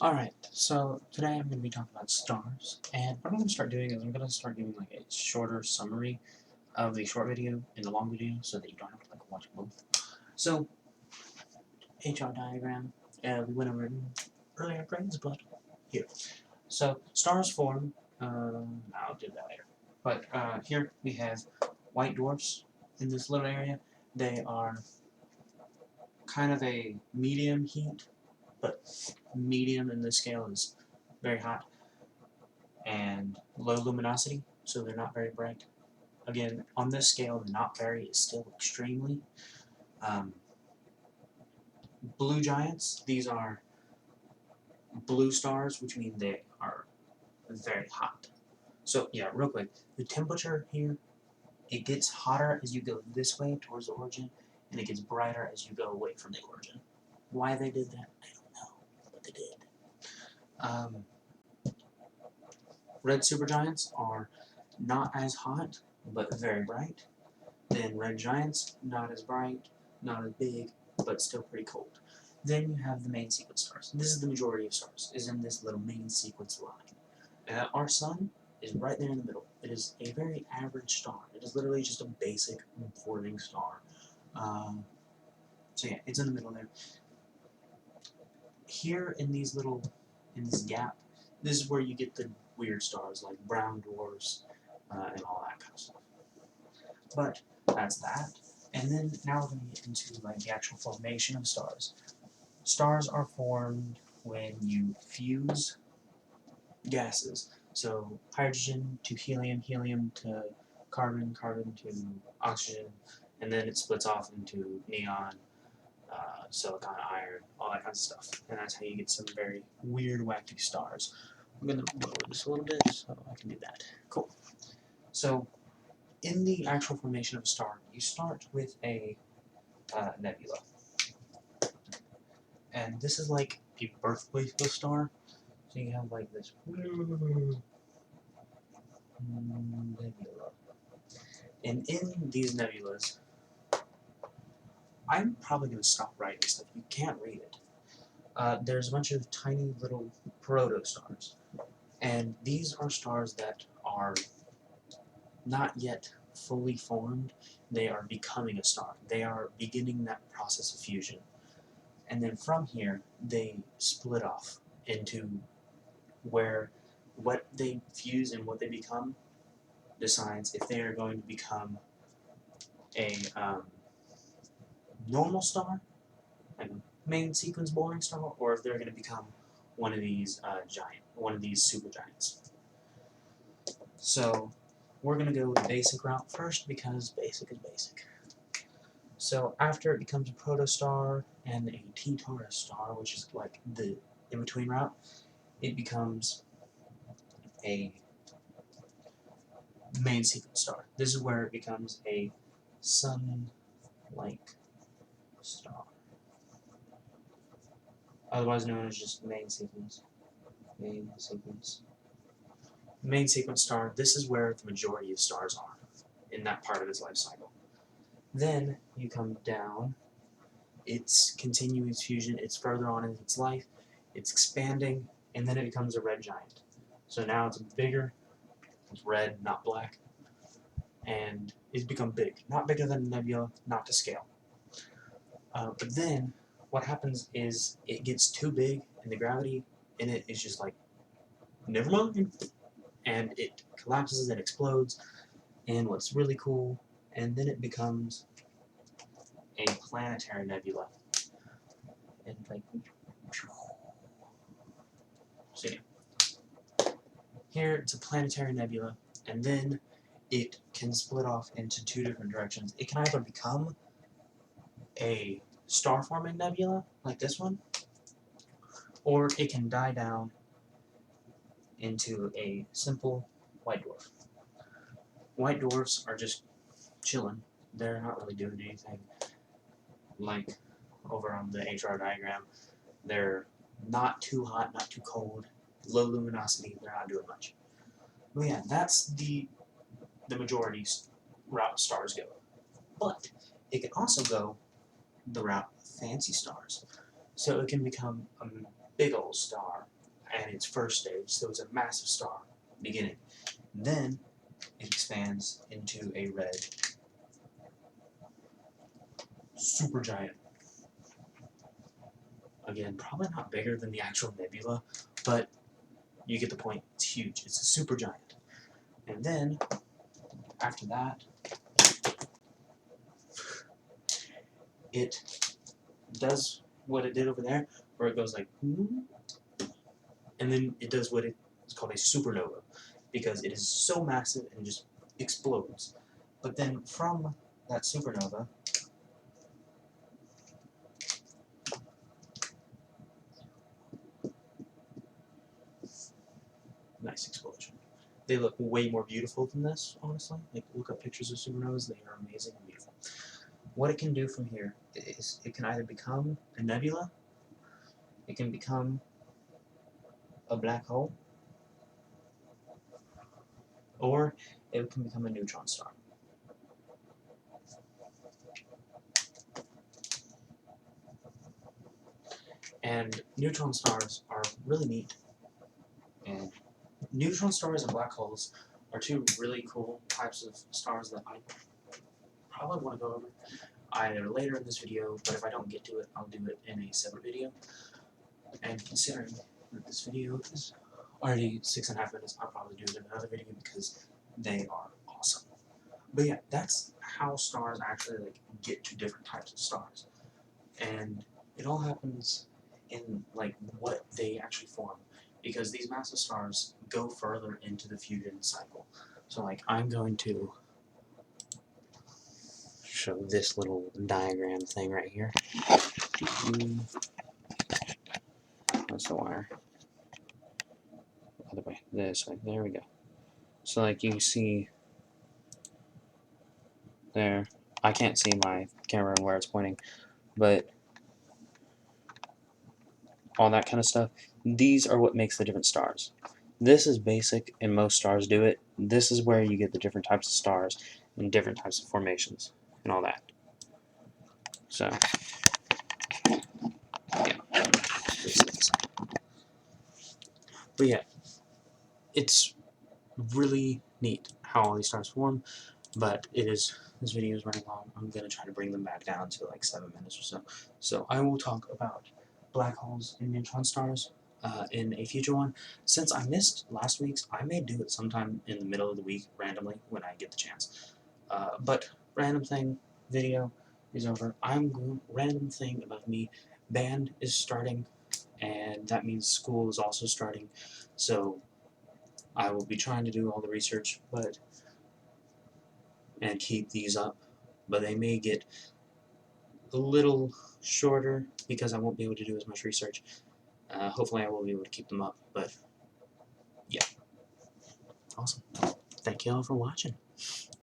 Alright, so today I'm going to be talking about stars, and what I'm going to start doing is I'm going to start doing like a shorter summary of the short video and the long video so that you don't have to like watch both. So, HR diagram, we went over it in earlier grades, but here. So, stars form, I'll do that later. But here we have white dwarfs in this little area. They are kind of a medium heat, but medium in this scale is very hot, and low luminosity, so they're not very bright. Again, on this scale, the not very is still extremely. Blue giants, these are blue stars, which mean they are very hot. So yeah, real quick, the temperature here, it gets hotter as you go this way towards the origin, and it gets brighter as you go away from the origin. Why they did that, I don't know, but they did. Red supergiants are not as hot, but very bright. Then red giants, not as bright, not as big, but still pretty cold. Then you have the main sequence stars. This is the majority of stars, is in this little main sequence line. Our sun is right there in the middle. It is a very average star. It is literally just a basic boring star. So yeah, it's in the middle there. Here in this gap, this is where you get the weird stars like brown dwarfs and all that kind of stuff. But that's that. And then now we're going to get into like the actual formation of stars. Stars are formed when you fuse gases. So hydrogen to helium, helium to carbon, carbon to oxygen, and then it splits off into neon, silicon, iron, all that kind of stuff. And that's how you get some very weird, wacky stars. I'm going to lower this a little bit so I can do that. Cool. So in the actual formation of a star, you start with a nebula. And this is like a birthplace of a star. So you have like this nebula. And in these nebulas, I'm probably going to stop writing stuff. You can't read it. There's a bunch of tiny little protostars. And these are stars that are not yet fully formed. They are becoming a star. They are beginning that process of fusion. And then from here, they split off into where what they fuse and what they become decides if they are going to become a normal star, like a main sequence boring star, or if they're going to become one of these supergiants. So we're going to go the basic route first because basic is basic. So after it becomes a protostar and a T-Taurus star, which is like the in-between route, it becomes a main sequence star. This is where it becomes a sun-like star, otherwise known as just main sequence. Main sequence. Main sequence star, this is where the majority of stars are in that part of its life cycle. Then you come down, it's continuing its fusion, it's further on in its life, it's expanding, and then it becomes a red giant. So now it's bigger, it's red, not black, and it's become big. Not bigger than a nebula, not to scale. But then, what happens is it gets too big, and the gravity in it is just like, never mind, and it collapses and explodes, and what's really cool, and then it becomes a planetary nebula. And like, so yeah. Here it's a planetary nebula, and then it can split off into two different directions. It can either become a star-forming nebula, like this one, or it can die down into a simple white dwarf. White dwarfs are just chilling. They're not really doing anything. Like over on the HR diagram, they're not too hot, not too cold, low luminosity, they're not doing much. But yeah, that's the majority route stars go. But it can also go the route of fancy stars. So it can become a big old star, and its first stage, so it's a massive star beginning. Then it expands into a red supergiant. Again, probably not bigger than the actual nebula, but you get the point. It's huge. It's a supergiant. And then, after that, it does what it did over there, where it goes like, and then it does what it's called a supernova, because it is so massive and it just explodes. But then from that supernova, nice explosion. They look way more beautiful than this, honestly. Like, look up pictures of supernovas, they are amazing and beautiful. What it can do from here is it can either become a nebula, it can become a black hole, or it can become a neutron star. And neutron stars are really neat. And neutron stars and black holes are two really cool types of stars that I probably want to go over either later in this video, but if I don't get to it, I'll do it in a separate video. And considering that this video is already 6.5 minutes, I'll probably do it in another video because they are awesome. But yeah, that's how stars actually like get to different types of stars. And it all happens in like what they actually form, because these massive stars go further into the fusion cycle. So like I'm going to show this little diagram thing right here. That's the wire. Other way, this way. There we go. So like you can see there, I can't see my camera and where it's pointing, but all that kind of stuff, these are what makes the different stars. This is basic and most stars do it. This is where you get the different types of stars and different types of formations and all that. So yeah, but yeah, it's really neat how all these stars form, but this video is running long. I'm going to try to bring them back down to like 7 minutes or so. So I will talk about black holes and neutron stars in a future one. Since I missed last week's, I may do it sometime in the middle of the week randomly when I get the chance. But random thing video is over. Random thing about me. Band is starting, and that means school is also starting. So I will be trying to do all the research, and keep these up, but they may get a little shorter because I won't be able to do as much research. Hopefully I will be able to keep them up, but yeah. Awesome. Thank you all for watching.